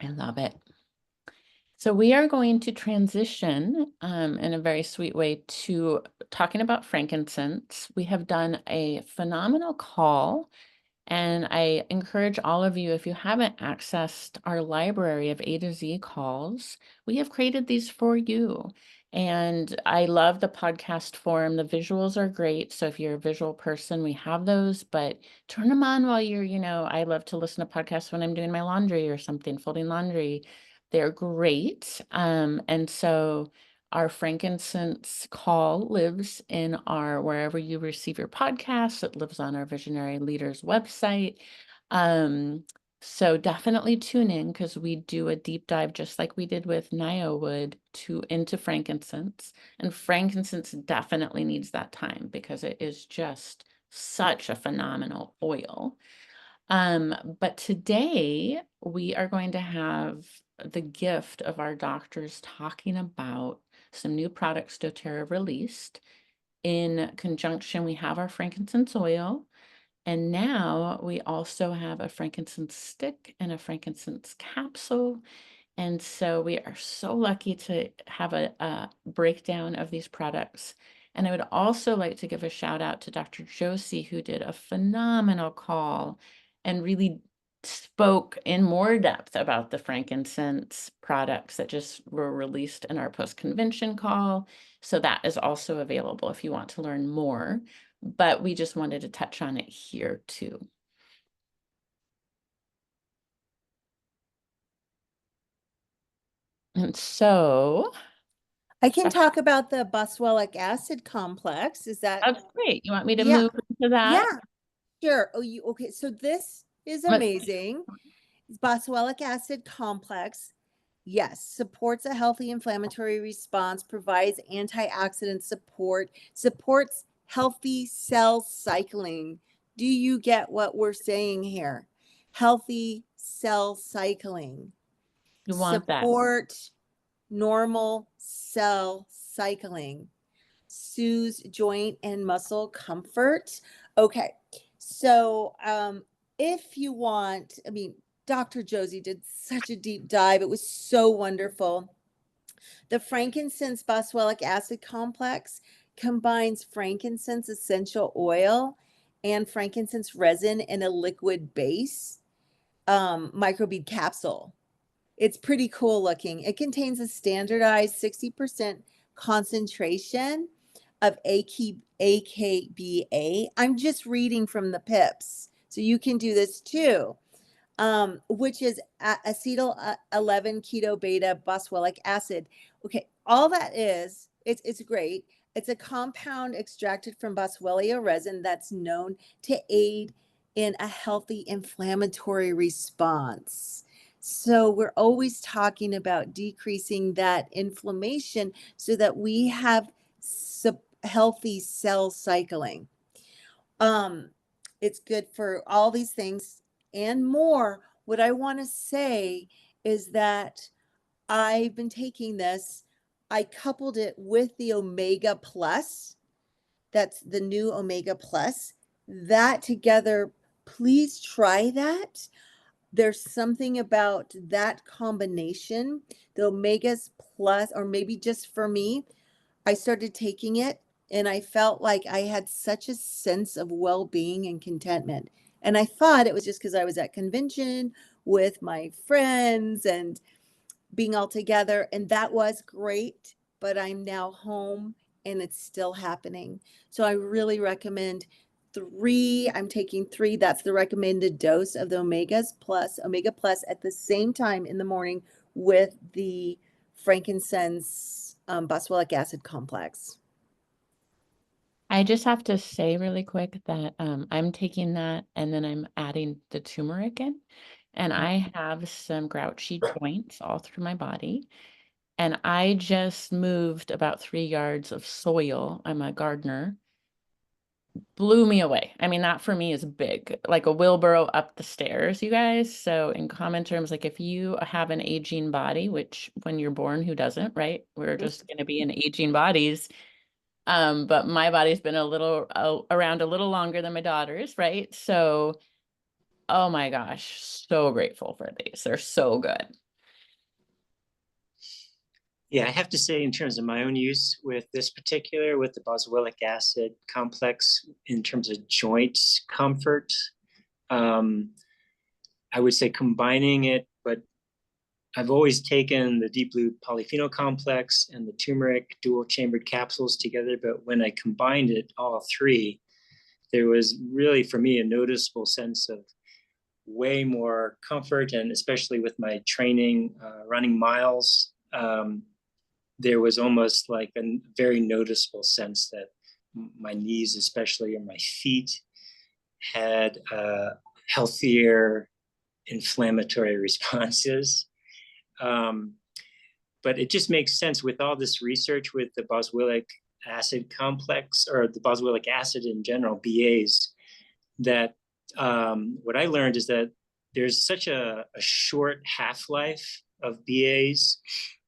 I love it. So we are going to transition in a very sweet way to talking about frankincense. We have done a phenomenal call, and I encourage all of you, if you haven't accessed our library of A to Z calls, we have created these for you. And I love the podcast form. The visuals are great. So if you're a visual person, we have those, but turn them on while you're, I love to listen to podcasts when I'm doing my laundry or something, folding laundry. They're great. And so our frankincense call lives in wherever you receive your podcasts. It lives on our Visionary Leaders website. So definitely tune in, because we do a deep dive, just like we did with Naio wood, into frankincense. And frankincense definitely needs that time because it is just such a phenomenal oil. But today we are going to have the gift of our doctors talking about some new products dōTERRA released. In conjunction, we have our frankincense oil, and now we also have a frankincense stick and a frankincense capsule. And so we are so lucky to have a breakdown of these products. And I would also like to give a shout out to Dr. Josie, who did a phenomenal call and really spoke in more depth about the frankincense products that just were released in our post-convention call. So that is also available if you want to learn more, but we just wanted to touch on it here too. And so I can talk about the Boswellic Acid Complex. Is that? that's great. You want me to Yeah. move into that? Yeah, sure. Oh, okay. So this is amazing. Boswellic Acid Complex. Yes, supports a healthy inflammatory response, provides antioxidant support, supports healthy cell cycling. Do you get what we're saying here? Healthy cell cycling. You want that. Support normal cell cycling. Soothes joint and muscle comfort. Okay, so if you want, I mean, Dr. Josie did such a deep dive. It was so wonderful. The Frankincense Boswellic Acid Complex combines frankincense essential oil and frankincense resin in a liquid base microbead capsule. It's pretty cool looking. It contains a standardized 60% concentration of AKBA. I'm just reading from the pips, so you can do this too. Which is acetyl 11 keto beta boswellic acid. Okay, all that is, it's great. It's a compound extracted from Boswellia resin that's known to aid in a healthy inflammatory response. So we're always talking about decreasing that inflammation so that we have healthy cell cycling. It's good for all these things and more. What I want to say is that I've been taking this, I coupled it with the Omega Plus. That's the new Omega Plus. That together, please try that. There's something about that combination, the Omegas Plus, or maybe just for me, I started taking it and I felt like I had such a sense of well-being and contentment. And I thought it was just because I was at convention with my friends and being all together. And that was great. But I'm now home and it's still happening. So I really recommend 3. I'm taking 3. That's the recommended dose of the Omega Plus at the same time in the morning with the frankincense Boswellic Acid Complex. I just have to say really quick that I'm taking that and then I'm adding the turmeric in. And I have some grouchy joints all through my body. And I just moved about 3 yards of soil. I'm a gardener. Blew me away. I mean, that for me is big, like a wheelbarrow up the stairs, you guys. So in common terms, like if you have an aging body, which when you're born, who doesn't, right? We're just going to be in aging bodies. But my body's been around a little longer than my daughter's, right? So, oh my gosh, so grateful for these. They're so good. Yeah, I have to say, in terms of my own use with this particular, with the Boswellic acid complex, in terms of joint comfort, I would say combining it, but I've always taken the deep blue polyphenol complex and the turmeric dual chambered capsules together. But when I combined it, all 3, there was really, for me, a noticeable sense of way more comfort. And especially with my training, running miles, there was almost like a very noticeable sense that my knees, especially, and my feet had healthier inflammatory responses. But it just makes sense with all this research with the Boswellic acid complex, or the Boswellic acid in general, BAs, that what I learned is that there's such a short half-life of BAs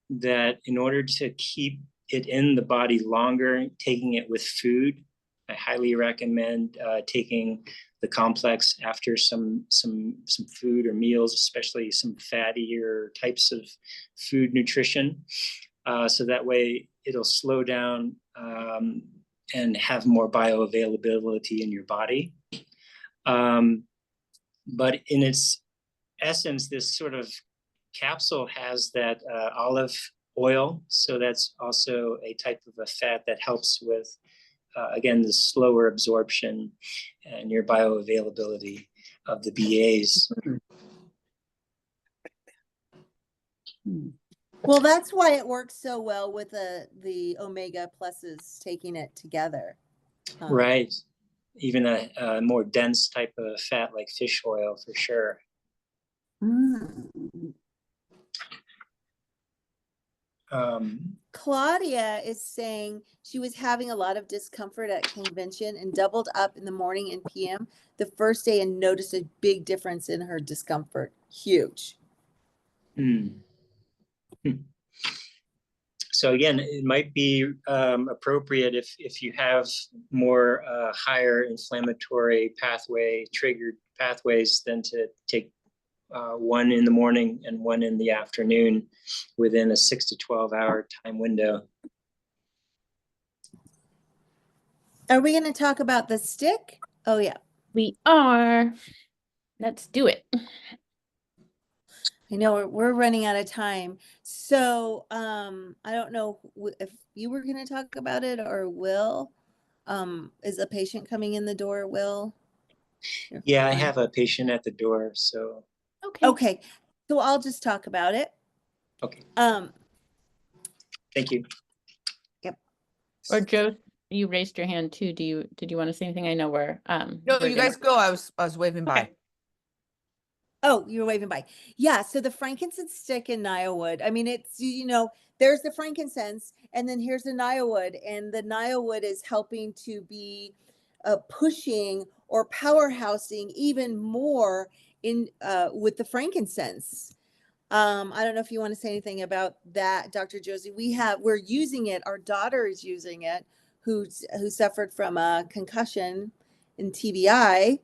that in order to keep it in the body longer, taking it with food, I highly recommend taking the complex after some food or meals, especially some fattier types of food nutrition. So that way it'll slow down and have more bioavailability in your body. But in its essence, this sort of capsule has that olive oil. So that's also a type of a fat that helps with, again, the slower absorption and your bioavailability of the BAs. Well, that's why it works so well with the omega pluses taking it together. Right. Even a more dense type of fat like fish oil for sure. Claudia is saying she was having a lot of discomfort at convention and doubled up in the morning and PM the first day and noticed a big difference in her discomfort. Huge. So again, it might be appropriate if you have more higher inflammatory pathway triggered pathways, then to take one in the morning and one in the afternoon within a 6 to 12 hour time window. Are we going to talk about the stick? Oh yeah, We are. Let's do it. I know we're running out of time. So I don't know if you were going to talk about it or Will. Is a patient coming in the door, Will? Yeah, I have a patient at the door, so. Okay, so I'll just talk about it. Okay. Thank you. Yep. Or Joe, you raised your hand too. Did you want to say anything? I know we're No, you guys go. I was waving by. Oh, you're waving by. Yeah, so the frankincense stick in Naio wood. I mean, it's, there's the frankincense and then here's the Naio wood, and the Naio wood is helping to be pushing or powerhousing even more in with the frankincense. I don't know if you want to say anything about that, Dr. Josie. We're using it. Our daughter is using it, who suffered from a concussion in TBI.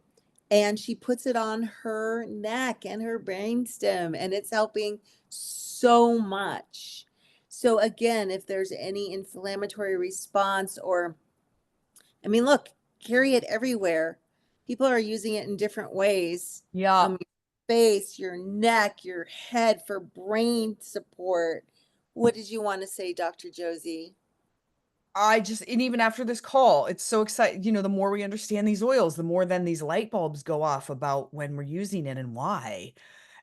And she puts it on her neck and her brainstem, and it's helping so much. So again, if there's any inflammatory response look, carry it everywhere. People are using it in different ways. Yeah. Your face, your neck, your head for brain support. What did you want to say, Dr. Josie? And even after this call, it's so exciting. The more we understand these oils, the more then these light bulbs go off about when we're using it and why.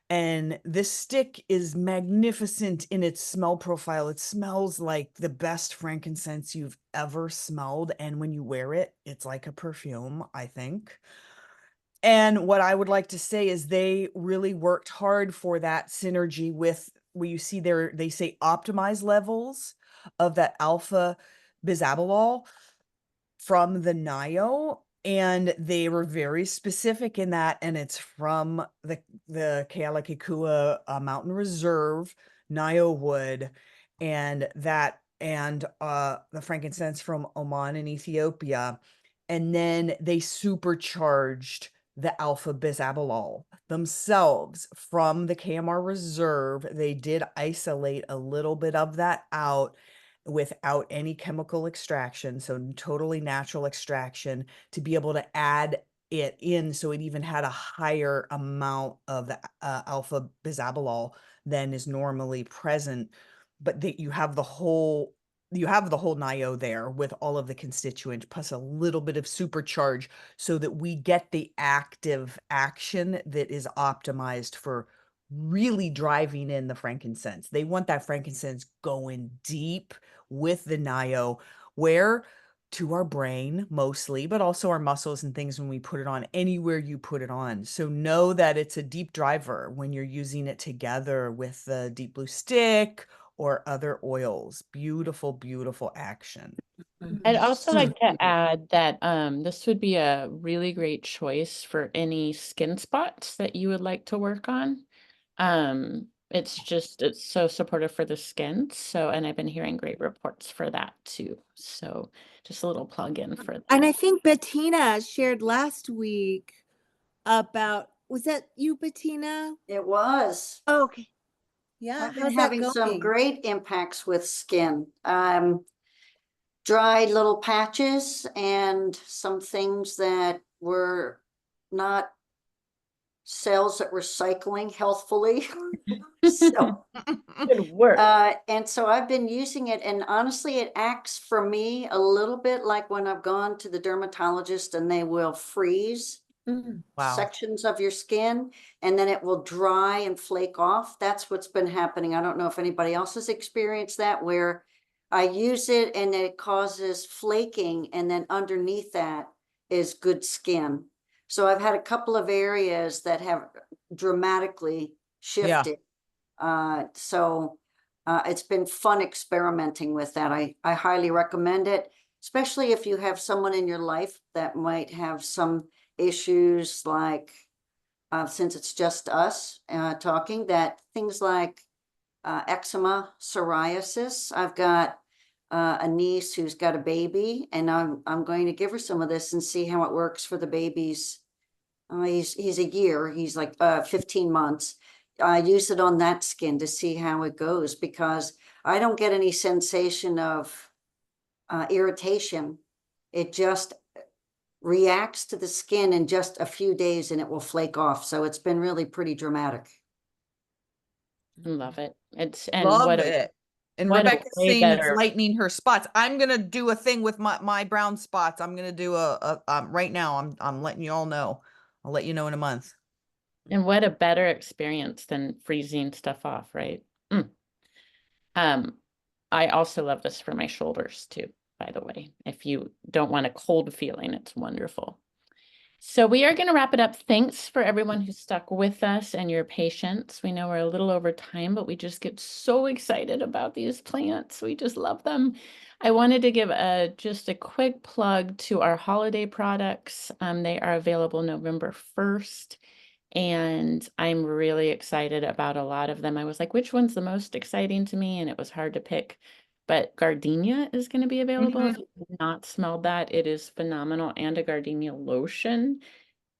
And this stick is magnificent in its smell profile. It smells like the best frankincense you've ever smelled. And when you wear it, it's like a perfume, I think. And what I would like to say is they really worked hard for that synergy with where you see they say optimize levels of that alpha bisabolol from the Naio, and they were very specific in that, and it's from the Kealakekua Mountain Reserve Naio wood, and the frankincense from Oman and Ethiopia, and then they supercharged the alpha bisabolol themselves from the KMR Reserve. They did isolate a little bit of that out without any chemical extraction, so totally natural extraction, to be able to add it in, so it even had a higher amount of the alpha bisabolol than is normally present. But you have the whole Naio there with all of the constituent plus a little bit of supercharge, so that we get the active action that is optimized for really driving in the frankincense. They want that frankincense going deep with the Naio, where to our brain mostly, but also our muscles and things when we put it on, anywhere you put it on. So know that it's a deep driver when you're using it together with the deep blue stick or other oils. Beautiful, beautiful action. I'd also like to add that this would be a really great choice for any skin spots that you would like to work on. It's so supportive for the skin. So, and I've been hearing great reports for that too. So just a little plug in for that. And I think Bettina shared last week about, was that you, Bettina? It was. Oh, okay. Yeah. I've been having some great impacts with skin. Dry little patches and some things that were not cells that were cycling healthfully. So, Good work. and so I've been using it, and honestly, it acts for me a little bit like when I've gone to the dermatologist and they will freeze Wow. sections of your skin, and then it will dry and flake off. That's what's been happening. I don't know if anybody else has experienced that, where I use it and it causes flaking, and then underneath that is good skin. So I've had a couple of areas that have dramatically shifted. So it's been fun experimenting with that. I highly recommend it, especially if you have someone in your life that might have some issues, like since it's just us talking, that things like eczema, psoriasis. I've got a niece who's got a baby, and I'm going to give her some of this and see how it works for the baby's. He's a year. He's like 15 months. Use it on that skin to see how it goes, because I don't get any sensation of irritation. It just reacts to the skin in just a few days and it will flake off. So it's been really pretty dramatic. Love it. It's Love it. And what a Rebecca's way saying it's better- lightening her spots. I'm gonna do a thing with my brown spots. I'm gonna do a right now. I'm letting you all know. I'll let you know in a month. And what a better experience than freezing stuff off, right? I also love this for my shoulders too, by the way. If you don't want a cold feeling, it's wonderful. So we are going to wrap it up. Thanks for everyone who stuck with us and your patience. We know we're a little over time, but we just get so excited about these plants. We just love them. I wanted to give just a quick plug to our holiday products. They are available November 1st. And I'm really excited about a lot of them. I was like, which one's the most exciting to me? And it was hard to pick. But gardenia is going to be available. If you've not smelled that, it is phenomenal. And a gardenia lotion.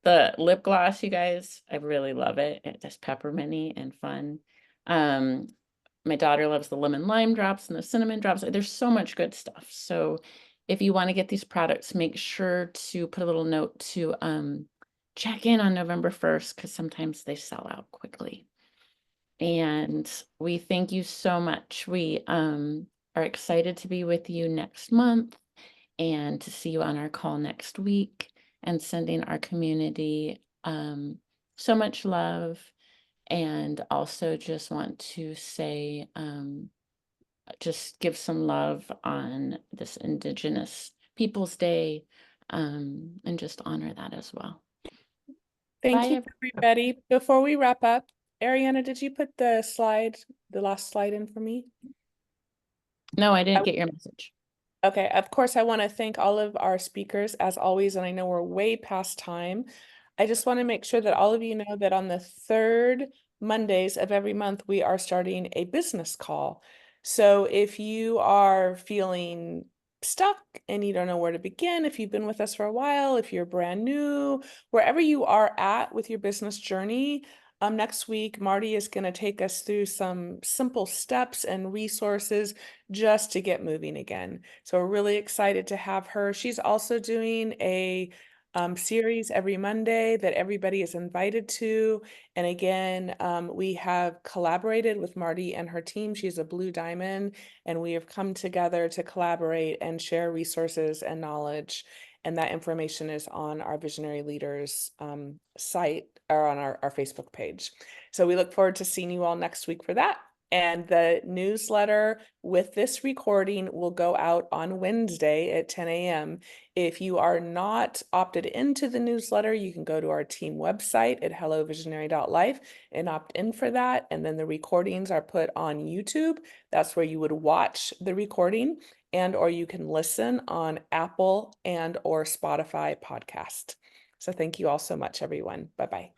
The lip gloss, you guys, I really love it. It's just pepperminty and fun. My daughter loves the lemon lime drops and the cinnamon drops. There's so much good stuff. So if you want to get these products, make sure to put a little note to check in on November 1st, because sometimes they sell out quickly. And we thank you so much. We are excited to be with you next month and to see you on our call next week, and sending our community so much love. And also just want to say, just give some love on this Indigenous Peoples Day, and just honor that as well. Thank Bye, you, everybody. Before we wrap up, Ariana, did you put the last slide in for me? No, I didn't get your message. Okay, of course, I want to thank all of our speakers as always, and I know we're way past time. I just want to make sure that all of you know that on the third Mondays of every month, we are starting a business call. So if you are feeling stuck and you don't know where to begin, if you've been with us for a while, if you're brand new, wherever you are at with your business journey, next week, Marty is going to take us through some simple steps and resources just to get moving again. So we're really excited to have her. She's also doing a series every Monday that everybody is invited to. And again, we have collaborated with Marty and her team. She's a Blue Diamond, and we have come together to collaborate and share resources and knowledge. And that information is on our Visionary Leaders site, or on our Facebook page. So we look forward to seeing you all next week for that. And the newsletter with this recording will go out on Wednesday at 10 a.m. If you are not opted into the newsletter, you can go to our team website at hellovisionary.life and opt in for that. And then the recordings are put on YouTube. That's where you would watch the recording, and or you can listen on Apple and or Spotify podcast. So thank you all so much, everyone. Bye-bye.